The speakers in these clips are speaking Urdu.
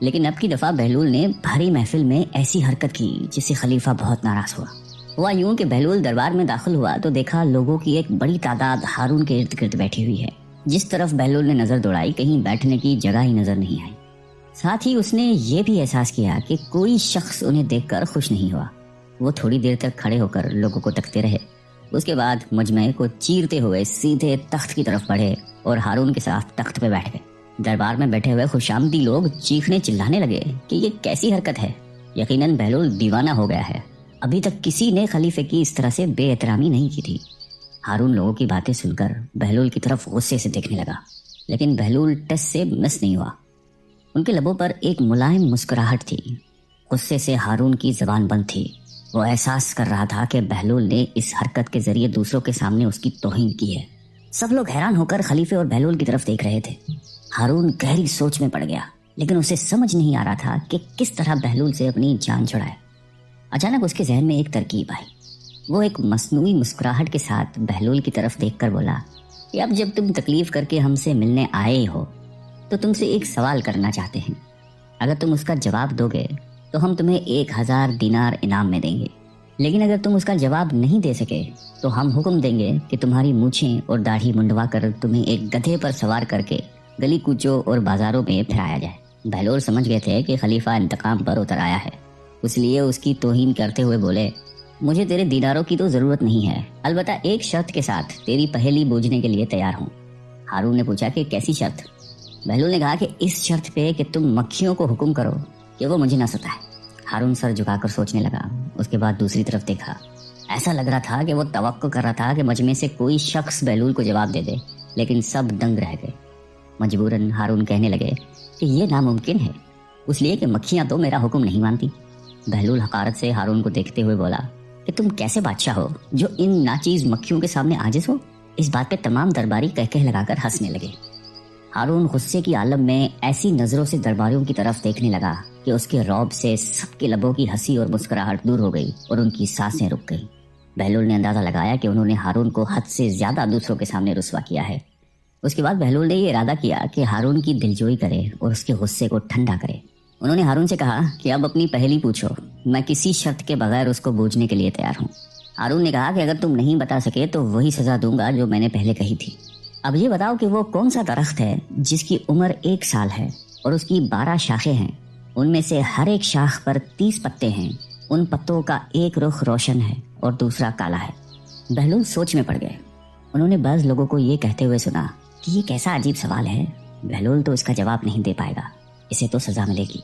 لیکن اب کی دفعہ بہلول نے بھاری محفل میں ایسی حرکت کی جس سے خلیفہ بہت ناراض ہوا یوں کہ بہلول دربار میں داخل ہوا تو دیکھا لوگوں کی ایک بڑی تعداد ہارون کے ارد گرد بیٹھی ہوئی ہے۔ جس طرف بہلول نے نظر دوڑائی کہیں بیٹھنے کی جگہ ہی نظر نہیں آئی۔ ساتھ ہی اس نے یہ بھی احساس کیا کہ کوئی شخص انہیں دیکھ کر خوش نہیں ہوا۔ وہ تھوڑی دیر تک کھڑے ہو کر لوگوں کو تکتے رہے، اس کے بعد مجمع کو چیرتے ہوئے سیدھے تخت کی طرف بڑھے اور ہارون کے ساتھ تخت پہ بیٹھ گئے۔ دربار میں بیٹھے ہوئے خوشامدی لوگ چیخنے چلانے لگے کہ یہ کیسی حرکت ہے، یقیناً بہلول دیوانہ ہو گیا ہے، ابھی تک کسی نے خلیفے کی اس طرح سے بے احترامی نہیں کی تھی۔ ہارون لوگوں کی باتیں سن کر بہلول کی طرف غصے سے دیکھنے لگا، لیکن بہلول ٹس سے مس نہیں ہوا۔ ان کے لبوں پر ایک ملائم مسکراہٹ تھی۔ غصے سے ہارون کی زبان بند تھی۔ وہ احساس کر رہا تھا کہ بہلول نے اس حرکت کے ذریعے دوسروں کے سامنے اس کی توہین کی ہے۔ سب لوگ حیران ہو کر خلیفے اور بہلول کی طرف دیکھ رہے تھے۔ ہارون گہری سوچ میں پڑ گیا، لیکن اسے سمجھ نہیں آ رہا تھا کہ کس طرح بہلول سے اپنی جان چھڑائے۔ اچانک اس کے ذہن میں ایک ترکیب آئی۔ وہ ایک مصنوعی مسکراہٹ کے ساتھ بہلول کی طرف دیکھ کر بولا کہ اب جب تم تکلیف کر کے ہم سے ملنے آئے ہو تو تم سے ایک سوال کرنا چاہتے ہیں۔ اگر تم اس کا جواب دو گے تو ہم تمہیں 1000 دینار انعام میں دیں گے، لیکن اگر تم اس کا جواب نہیں دے سکے تو ہم حکم دیں گے کہ تمہاری مونچھیں اور داڑھی منڈوا کر تمہیں ایک گدھے پر سوار کر کے گلی کوچوں اور بازاروں میں پھرایا جائے۔ بہلول سمجھ گئے تھے کہ خلیفہ انتقام پر اتر آیا ہے، اس لیے اس کی توہین کرتے ہوئے بولے، مجھے تیرے دیناروں کی تو ضرورت نہیں ہے، البتہ ایک شرط کے ساتھ تیری پہیلی بوجھنے کے لیے تیار ہوں۔ ہارون نے پوچھا کہ کیسی شرط؟ بہلول نے کہا کہ اس شرط پہ کہ تم مکھیوں کو حکم کرو کہ وہ مجھے نہ ستائے۔ ہارون سر جھکا کر سوچنے لگا، اس کے بعد دوسری طرف دیکھا۔ ایسا لگ رہا تھا کہ وہ توقع کر رہا تھا کہ مجمع سے کوئی شخص بہلول کو جواب دے دے، لیکن سب دنگ رہ گئے۔ مجبوراً ہارون کہنے لگے کہ یہ ناممکن ہے، اس لیے کہ مکھیاں تو میرا حکم نہیں مانتی۔ بہلول حقارت سے ہارون کو دیکھتے ہوئے بولا کہ تم کیسے بادشاہ ہو جو ان ناچیز مکھیوں کے سامنے عاجز ہو؟ اس بات پہ تمام درباری کہہ لگا کر ہنسنے لگے۔ ہارون غصے کی عالم میں ایسی نظروں سے درباریوں کی طرف دیکھنے لگا کہ اس کے رعب سے سب کے لبوں کی ہنسی اور مسکراہٹ دور ہو گئی اور ان کی سانسیں رک گئی۔ بہلول نے اندازہ لگایا کہ انہوں نے ہارون کو حد سے زیادہ دوسروں کے سامنے رسوا کیا ہے۔ اس کے بعد بہلول نے یہ ارادہ کیا کہ ہارون کی دلجوئی کرے اور اس کے غصے کو ٹھنڈا کرے۔ انہوں نے ہارون سے کہا کہ اب اپنی پہلی پوچھو، میں کسی شرط کے بغیر اس کو بوجھنے کے لیے تیار ہوں۔ ہارون نے کہا کہ اگر تم نہیں بتا سکے تو وہی سزا دوں گا جو میں نے پہلے کہی تھی۔ اب یہ بتاؤ کہ وہ کون سا درخت ہے جس کی عمر 1 سال ہے اور اس کی 12 شاخیں ہیں، ان میں سے ہر ایک شاخ پر 30 پتے ہیں، ان پتوں کا ایک رخ روشن ہے اور دوسرا کالا ہے۔ بہلول سوچ میں پڑ گئے۔ انہوں نے بعض لوگوں کو یہ کہتے ہوئے سنا کہ یہ کیسا عجیب سوال ہے، بہلول تو اس کا جواب نہیں دے پائے گا، اسے تو سزا ملے گی،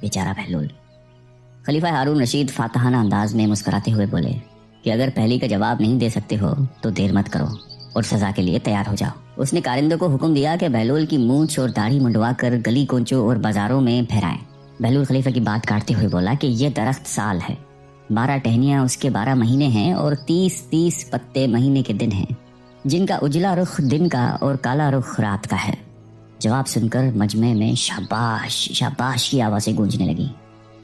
بیچارہ بہلول۔ خلیفہ ہارون رشید فاتحانہ انداز میں مسکراتے ہوئے بولے کہ اگر پہلی کا جواب نہیں دے سکتے ہو تو دیر مت کرو اور سزا کے لیے تیار ہو جاؤ۔ اس نے کارندوں کو حکم دیا کہ بہلول کی مونچھ اور داڑھی منڈوا کر گلی کوچوں اور بازاروں میں پھیرائیں۔ بہلول خلیفہ کی بات کاٹتے ہوئے بولا کہ یہ درخت سال ہے، 12 ٹہنیاں اس کے 12 مہینے ہیں اور 30 پتے مہینے کے دن ہیں، جن کا اجلا رخ دن کا اور کالا رخ رات کا ہے۔ جواب سن کر مجمع میں شاباش شاباش کی آوازیں گونجنے لگی۔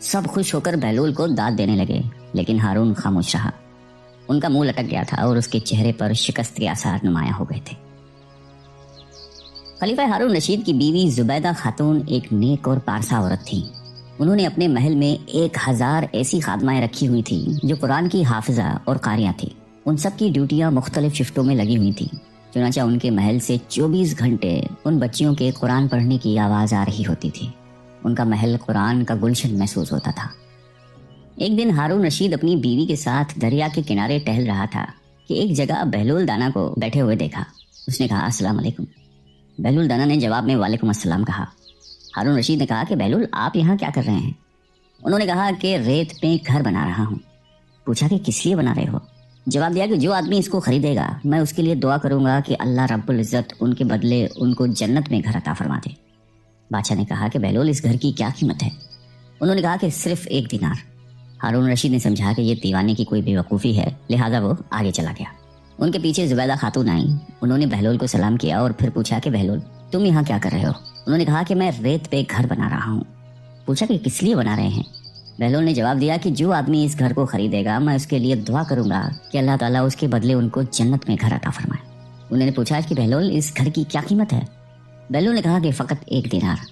سب خوش ہو کر بہلول کو داد دینے لگے، لیکن ہارون خاموش رہا۔ ان کا منہ لٹک گیا تھا اور اس کے چہرے پر شکست کے آثار نمایاں ہو گئے تھے۔ خلیفہ ہارون رشید کی بیوی زبیدہ خاتون ایک نیک اور پارسا عورت تھی۔ انہوں نے اپنے محل میں 1000 ایسی خادمائیں رکھی ہوئی تھی جو قرآن کی حافظہ اور قاریہ تھی۔ ان سب کی ڈیوٹیاں مختلف شفٹوں میں لگی ہوئی تھیں، چنانچہ ان کے محل سے 24 گھنٹے ان بچیوں کے قرآن پڑھنے کی آواز آ رہی ہوتی تھی۔ ان کا محل قرآن کا گلشن محسوس ہوتا تھا۔ ایک دن ہارون رشید اپنی بیوی کے ساتھ دریا کے کنارے ٹہل رہا تھا کہ ایک جگہ بہلول دانا کو بیٹھے ہوئے دیکھا۔ اس نے کہا السلام علیکم۔ بہلول دانا نے جواب میں وعلیکم السلام کہا۔ ہارون رشید نے کہا کہ بہلول آپ یہاں کیا کر رہے ہیں؟ انہوں نے کہا کہ ریت پہ گھر بنا رہا ہوں۔ پوچھا کہ کس لیے بنا رہے ہو؟ جواب دیا کہ جو آدمی اس کو خریدے گا میں اس کے لیے دعا کروں گا کہ اللہ رب العزت ان کے بدلے ان کو جنت میں گھر عطا فرما دے۔ بادشاہ نے کہا کہ بہلول اس گھر کی کیا قیمت ہے؟ انہوں نے کہا کہ صرف 1 دینار۔ ہارون رشید نے سمجھا کہ یہ دیوانے کی کوئی بے وقوفی ہے، لہذا وہ آگے چلا گیا۔ ان کے پیچھے زبیدہ خاتون آئیں۔ انہوں نے بہلول کو سلام کیا اور پھر پوچھا کہ بہلول تم یہاں کیا کر رہے ہو؟ انہوں نے کہا کہ میں ریت پہ گھر بنا رہا ہوں۔ پوچھا کہ کس لیے بنا رہے ہیں؟ بہلول نے جواب دیا کہ جو آدمی اس گھر کو خریدے گا میں اس کے لیے دعا کروں گا کہ اللہ تعالیٰ اس کے بدلے ان کو جنت میں گھر عطا فرمائے۔ انہوں نے پوچھا کہ بہلول اس گھر کی کیا قیمت ہے؟ بہلول نے کہا کہ فقط 1 دینار۔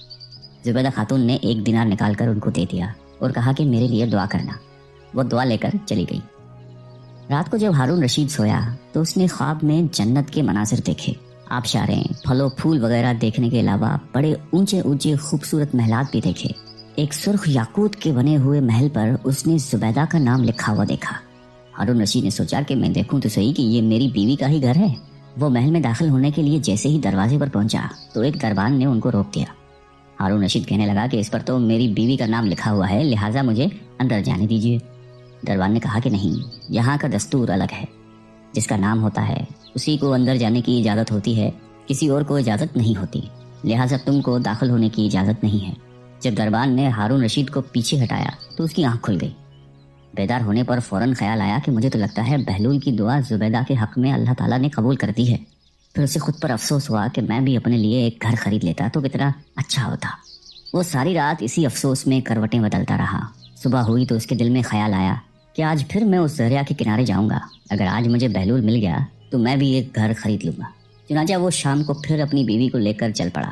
زبیدہ خاتون نے 1 دینار نکال کر ان کو دے دیا اور کہا کہ میرے لیے دعا کرنا۔ وہ دعا لے کر چلی گئی۔ رات کو جب ہارون رشید سویا تو اس نے خواب میں جنت کے مناظر دیکھے۔ آبشاریں، پھل و پھول وغیرہ دیکھنے کے علاوہ بڑے اونچے اونچے خوبصورت محلات بھی دیکھے۔ ایک سرخ یاقوت کے بنے ہوئے محل پر اس نے زبیدہ کا نام لکھا ہوا دیکھا۔ ہارون رشید نے سوچا کہ میں دیکھوں تو صحیح کہ یہ میری بیوی کا ہی گھر ہے۔ وہ محل میں داخل ہونے کے لیے جیسے ہی دروازے پر پہنچا تو ایک دربان نے ان کو روک دیا۔ ہارون رشید کہنے لگا کہ اس پر تو میری بیوی کا نام لکھا ہوا ہے، لہٰذا مجھے اندر جانے دیجیے۔ دربان نے کہا کہ نہیں، یہاں کا دستور الگ ہے، جس کا نام ہوتا ہے اسی کو اندر جانے کی اجازت ہوتی ہے، کسی اور کو اجازت نہیں ہوتی، لہٰذا تم کو داخل ہونے کی اجازت نہیں ہے۔ جب دربان نے ہارون رشید کو پیچھے ہٹایا تو اس کی آنکھ کھل گئی۔ بیدار ہونے پر فوراً خیال آیا کہ مجھے تو لگتا ہے بہلول کی دعا زبیدہ کے حق میں اللہ تعالیٰ نے قبول کر دی ہے۔ پھر اسے خود پر افسوس ہوا کہ میں بھی اپنے لیے ایک گھر خرید لیتا تو کتنا اچھا ہوتا۔ وہ ساری رات اسی افسوس میں کروٹیں بدلتا رہا۔ صبح ہوئی تو اس کے دل میں خیال آیا کہ آج پھر میں اس دریا کے کنارے جاؤں گا۔ اگر آج مجھے بہلول مل گیا تو میں بھی ایک گھر خرید لوں گا۔ چنانچہ وہ شام کو پھر اپنی بیوی کو لے کر چل پڑا۔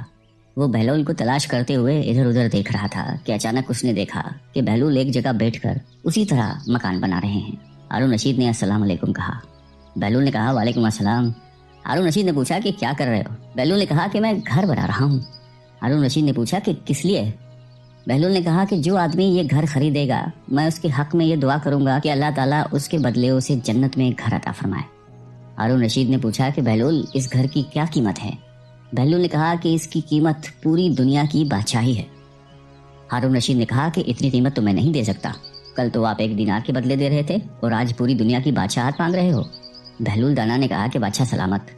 وہ بہلول کو تلاش کرتے ہوئے ادھر ادھر دیکھ رہا تھا کہ اچانک اس نے دیکھا کہ بہلول ایک جگہ بیٹھ کر اسی طرح مکان بنا رہے ہیں۔ ہارون رشید نے السلام علیکم کہا۔ بہلول نے کہا وعلیکم السلام۔ ہارون رشید نے پوچھا کہ کیا کر رہے ہو؟ بہلول نے کہا کہ میں گھر بنا رہا ہوں۔ ہارون رشید نے پوچھا کہ کس لیے؟ بہلول نے کہا کہ جو آدمی یہ گھر خریدے گا میں اس کے حق میں یہ دعا کروں گا کہ اللہ تعالیٰ اس کے بدلے اسے جنت میں گھر عطا فرمائے۔ ہارون رشید نے پوچھا کہ بہلول اس گھر کی کیا قیمت ہے؟ بہلول نے کہا کہ اس کی قیمت پوری دنیا کی بادشاہی ہے۔ ہارون رشید نے کہا کہ اتنی قیمت تو میں نہیں دے سکتا، کل تو آپ 1 دینار کے بدلے دے رہے تھے اور آج پوری دنیا کی بادشاہت مانگ رہے ہو۔ بہلول دانا نے کہا کہ بادشاہ سلامت،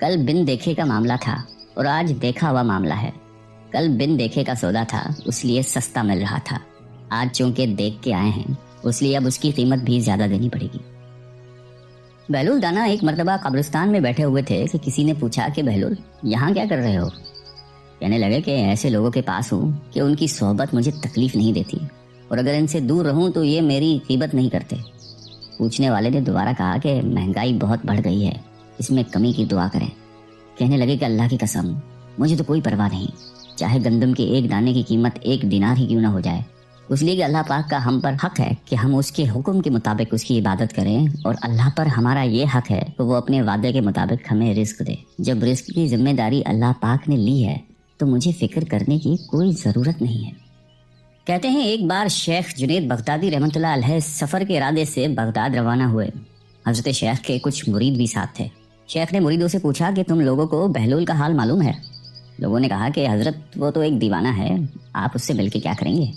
کل بن دیکھے کا معاملہ تھا اور آج دیکھا ہوا معاملہ ہے۔ کل بن دیکھے کا سودا تھا اس لیے سستا مل رہا تھا، آج چونکہ دیکھ کے آئے ہیں اس لیے اب اس کی قیمت بھی زیادہ دینی پڑے گی۔ بہلول دانا ایک مرتبہ قبرستان میں بیٹھے ہوئے تھے کہ کسی نے پوچھا کہ بہلول یہاں کیا کر رہے ہو؟ کہنے لگے کہ ایسے لوگوں کے پاس ہوں کہ ان کی صحبت مجھے تکلیف نہیں دیتی اور اگر ان سے دور رہوں تو یہ میری غیبت نہیں کرتے۔ پوچھنے والے نے دوبارہ کہا کہ مہنگائی بہت بڑھ گئی ہے، اس میں کمی کی دعا کریں۔ کہنے لگے کہ اللہ کی قسم مجھے تو کوئی پرواہ نہیں، چاہے گندم کے 1 دانے کی قیمت 1 دینار ہی کیوں نہ ہو جائے، اس لیے کہ اللہ پاک کا ہم پر حق ہے کہ ہم اس کے حکم کے مطابق اس کی عبادت کریں، اور اللہ پر ہمارا یہ حق ہے کہ وہ اپنے وعدے کے مطابق ہمیں رزق دے۔ جب رزق کی ذمہ داری اللہ پاک نے لی ہے تو مجھے فکر کرنے کی کوئی ضرورت نہیں ہے۔ کہتے ہیں ایک بار شیخ جنید بغدادی رحمۃ اللہ علیہ سفر کے ارادے سے بغداد روانہ ہوئے۔ حضرت شیخ کے کچھ مرید بھی ساتھ تھے۔ شیخ نے مریدوں سے پوچھا کہ تم لوگوں کو بہلول کا حال معلوم ہے؟ لوگوں نے کہا کہ حضرت وہ تو ایک دیوانہ ہے، آپ اس سے مل کے کیا کریں گے؟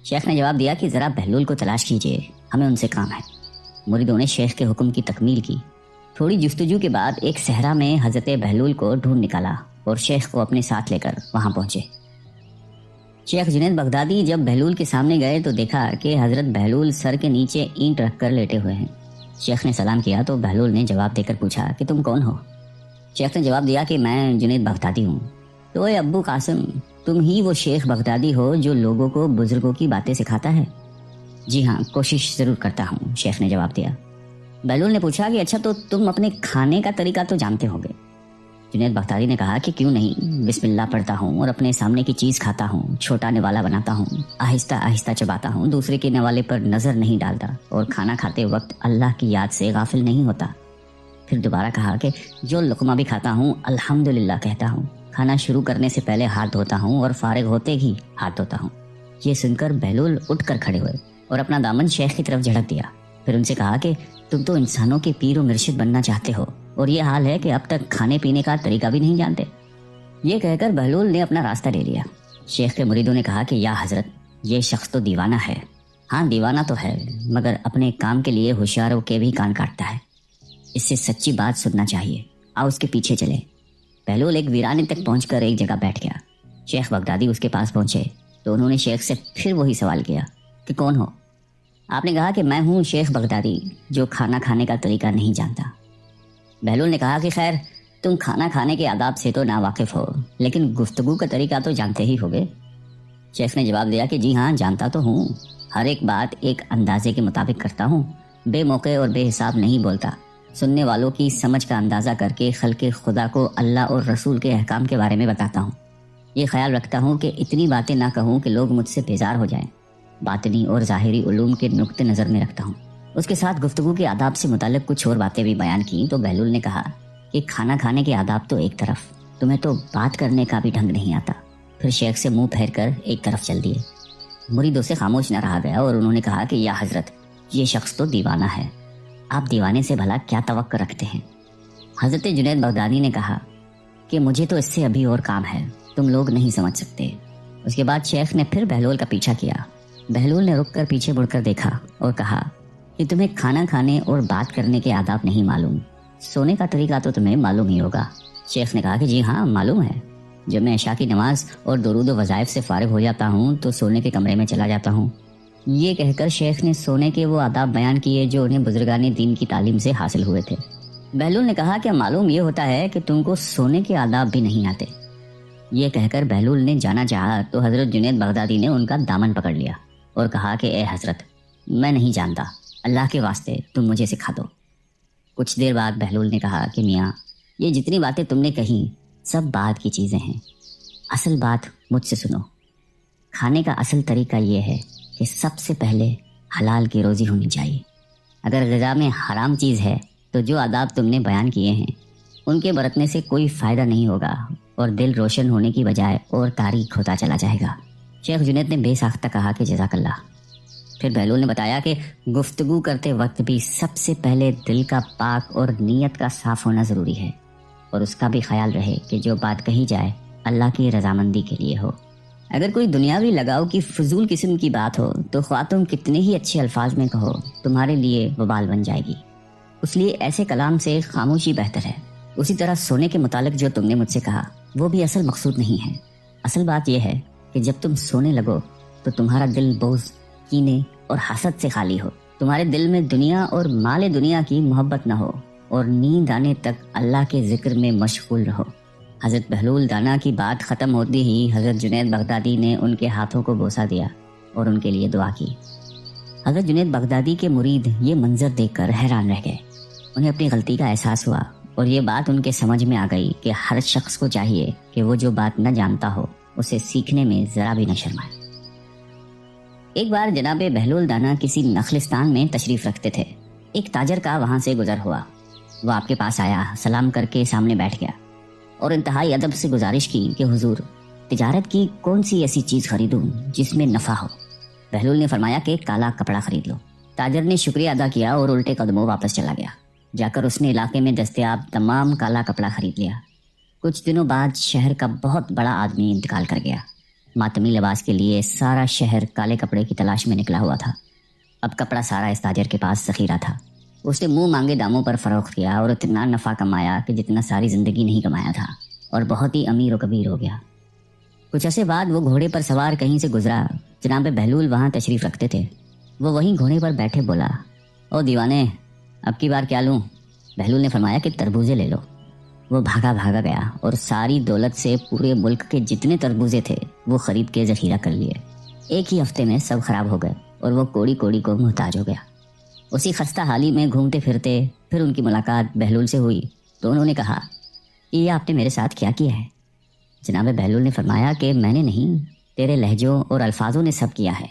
شیخ نے جواب دیا کہ ذرا بہلول کو تلاش کیجیے، ہمیں ان سے کام ہے۔ مریدوں نے شیخ کے حکم کی تکمیل کی۔ تھوڑی جستجو کے بعد ایک صحرا میں حضرت بہلول کو ڈھونڈ نکالا اور شیخ کو اپنے ساتھ لے کر وہاں پہنچے۔ شیخ جنید بغدادی جب بہلول کے سامنے گئے تو دیکھا کہ حضرت بہلول سر کے نیچے اینٹ رکھ کر لیٹے ہوئے ہیں۔ شیخ نے سلام کیا تو بہلول نے جواب دے کر پوچھا کہ تم کون ہو؟ شیخ نے جواب دیا کہ میں جنید بغدادی ہوں۔ تو اے ابو قاسم، تم ہی وہ شیخ بغدادی ہو جو لوگوں کو بزرگوں کی باتیں سکھاتا ہے؟ جی ہاں، کوشش ضرور کرتا ہوں، شیخ نے جواب دیا۔ بہلول نے پوچھا کہ اچھا تو تم اپنے کھانے کا طریقہ تو جانتے ہوگے؟ جنید بغدادی نے کہا کہ کیوں نہیں، بسم اللہ پڑھتا ہوں اور اپنے سامنے کی چیز کھاتا ہوں، چھوٹا نوالا بناتا ہوں، آہستہ آہستہ چباتا ہوں، دوسرے کے نوالے پر نظر نہیں ڈالتا اور کھانا کھاتے وقت اللہ کی یاد سے غافل نہیں ہوتا۔ پھر دوبارہ کہا کہ جو لقمہ بھی کھاتا ہوں الحمدللہ کہتا ہوں، کھانا شروع کرنے سے پہلے ہاتھ دھوتا ہوں اور فارغ ہوتے ہی ہاتھ دھوتا ہوں۔ یہ سن کر بہلول اٹھ کر کھڑے ہوئے اور اپنا دامن شیخ کی طرف جھڑک دیا۔ پھر ان سے کہا کہ تم تو انسانوں کے پیر و مرشد بننا چاہتے ہو اور یہ حال ہے کہ اب تک کھانے پینے کا طریقہ بھی نہیں جانتے۔ یہ کہہ کر بہلول نے اپنا راستہ لے لیا۔ شیخ کے مریدوں نے کہا کہ یا حضرت، یہ شخص تو دیوانہ ہے۔ ہاں دیوانہ تو ہے، مگر اپنے کام کے لیے ہوشیاروں کے بھی کان کاٹتا ہے، اس سے سچی بات سننا چاہیے، آؤ اس کے پیچھے چلے۔ بہلول ایک ویرانے تک پہنچ کر ایک جگہ بیٹھ گیا۔ شیخ بغدادی اس کے پاس پہنچے تو انہوں نے شیخ سے پھر وہی سوال کیا کہ کون ہو؟ آپ نے کہا کہ میں ہوں شیخ بغدادی جو کھانا کھانے کا طریقہ نہیں جانتا۔ بہلول نے کہا کہ خیر تم کھانا کھانے کے آداب سے تو ناواقف ہو، لیکن گفتگو کا طریقہ تو جانتے ہی ہوگے۔ شیخ نے جواب دیا کہ جی ہاں جانتا تو ہوں، ہر ایک بات ایک اندازے کے مطابق کرتا ہوں، بے موقع اور بے حساب نہیں بولتا، سننے والوں کی سمجھ کا اندازہ کر کے خلق خدا کو اللہ اور رسول کے احکام کے بارے میں بتاتا ہوں۔ یہ خیال رکھتا ہوں کہ اتنی باتیں نہ کہوں کہ لوگ مجھ سے بیزار ہو جائیں۔ باطنی اور ظاہری علوم کے نقطۂ نظر میں رکھتا ہوں۔ اس کے ساتھ گفتگو کے آداب سے متعلق کچھ اور باتیں بھی بیان کی تو بہلول نے کہا کہ کھانا کھانے کے آداب تو ایک طرف، تمہیں تو بات کرنے کا بھی ڈھنگ نہیں آتا۔ پھر شیخ سے منہ پھیر کر ایک طرف چل دیے۔ مریدوں سے خاموش نہ رہا گیا اور انہوں نے کہا کہ یا حضرت، یہ شخص تو دیوانہ ہے، آپ دیوانے سے بھلا کیا توقع رکھتے ہیں؟ حضرت جنید بغدادی نے کہا کہ مجھے تو اس سے ابھی اور کام ہے، تم لوگ نہیں سمجھ سکتے۔ اس کے بعد شیخ نے پھر بہلول کا پیچھا کیا۔ بہلول نے رک کر پیچھے مڑ کر دیکھا اور کہا کہ تمہیں کھانا کھانے اور بات کرنے کے آداب نہیں معلوم، سونے کا طریقہ تو تمہیں معلوم ہی ہوگا۔ شیخ نے کہا کہ جی ہاں معلوم ہے، جب میں عشاء کی نماز اور درود و وظائف سے فارغ ہو جاتا ہوں تو سونے کے کمرے میں چلا جاتا ہوں۔ یہ کہہ کر شیخ نے سونے کے وہ آداب بیان کیے جو انہیں بزرگان دین کی تعلیم سے حاصل ہوئے تھے۔ بہلول نے کہا کہ معلوم یہ ہوتا ہے کہ تم کو سونے کے آداب بھی نہیں آتے۔ یہ کہہ کر بہلول نے جانا چاہا تو حضرت جنید بغدادی نے ان کا دامن پکڑ لیا اور کہا کہ اے حضرت، میں نہیں جانتا، اللہ کے واسطے تم مجھے سکھا دو۔ کچھ دیر بعد بہلول نے کہا کہ میاں، یہ جتنی باتیں تم نے کہیں سب بعد کی چیزیں ہیں، اصل بات مجھ سے سنو۔ کھانے کا اصل طریقہ یہ ہے کہ سب سے پہلے حلال کی روزی ہونی چاہیے۔ اگر غذا میں حرام چیز ہے تو جو آداب تم نے بیان کیے ہیں ان کے برتنے سے کوئی فائدہ نہیں ہوگا اور دل روشن ہونے کی بجائے اور تاریک ہوتا چلا جائے گا۔ شیخ جنید نے بے ساختہ کہا کہ جزاک اللہ۔ پھر بہلول نے بتایا کہ گفتگو کرتے وقت بھی سب سے پہلے دل کا پاک اور نیت کا صاف ہونا ضروری ہے، اور اس کا بھی خیال رہے کہ جو بات کہی جائے اللہ کی رضامندی کے لیے ہو۔ اگر کوئی دنیاوی لگاؤ کی فضول قسم کی بات ہو تو خواہ تم کتنے ہی اچھے الفاظ میں کہو، تمہارے لیے وبال بن جائے گی۔ اس لیے ایسے کلام سے خاموشی بہتر ہے۔ اسی طرح سونے کے متعلق جو تم نے مجھ سے کہا وہ بھی اصل مقصود نہیں ہے۔ اصل بات یہ ہے کہ جب تم سونے لگو تو تمہارا دل بغض، کینے اور حسد سے خالی ہو، تمہارے دل میں دنیا اور مال دنیا کی محبت نہ ہو، اور نیند آنے تک اللہ کے ذکر میں مشغول رہو۔ حضرت بہلول دانا کی بات ختم ہوتی ہی حضرت جنید بغدادی نے ان کے ہاتھوں کو بوسہ دیا اور ان کے لیے دعا کی۔ حضرت جنید بغدادی کے مرید یہ منظر دیکھ کر حیران رہ گئے۔ انہیں اپنی غلطی کا احساس ہوا اور یہ بات ان کے سمجھ میں آ گئی کہ ہر شخص کو چاہیے کہ وہ جو بات نہ جانتا ہو اسے سیکھنے میں ذرا بھی نہ شرمائے۔ ایک بار جناب بہلول دانا کسی نخلستان میں تشریف رکھتے تھے۔ ایک تاجر کا وہاں سے گزر ہوا، وہ آپ کے پاس آیا، سلام کر کے سامنے بیٹھ گیا اور انتہائی ادب سے گزارش کی کہ حضور، تجارت کی کون سی ایسی چیز خریدوں جس میں نفع ہو؟ بہلول نے فرمایا کہ کالا کپڑا خرید لو۔ تاجر نے شکریہ ادا کیا اور الٹے قدموں واپس چلا گیا۔ جا کر اس نے علاقے میں دستیاب تمام کالا کپڑا خرید لیا۔ کچھ دنوں بعد شہر کا بہت بڑا آدمی انتقال کر گیا۔ ماتمی لباس کے لیے سارا شہر کالے کپڑے کی تلاش میں نکلا ہوا تھا۔ اب کپڑا سارا اس تاجر کے پاس ذخیرہ تھا۔ اس نے منہ مانگے داموں پر فروخت کیا اور اتنا نفع کمایا کہ جتنا ساری زندگی نہیں کمایا تھا، اور بہت ہی امیر و کبیر ہو گیا۔ کچھ عرصے بعد وہ گھوڑے پر سوار کہیں سے گزرا۔ جناب بہلول وہاں تشریف رکھتے تھے۔ وہ وہیں گھوڑے پر بیٹھے بولا، او دیوانے، اب کی بار کیا لوں؟ بہلول نے فرمایا کہ تربوزے لے لو۔ وہ بھاگا گیا اور ساری دولت سے پورے ملک کے جتنے تربوزے تھے وہ خرید کے ذخیرہ کر لیے۔ ایک ہی ہفتے میں سب خراب ہو گئے اور وہ کوڑی کوڑی کو محتاج ہو گیا۔ اسی خستہ حالی میں گھومتے پھرتے پھر ان کی ملاقات بہلول سے ہوئی تو انہوں نے کہا، یہ آپ نے میرے ساتھ کیا کیا ہے؟ جناب بہلول نے فرمایا کہ میں نے نہیں، تیرے لہجوں اور الفاظوں نے سب کیا ہے۔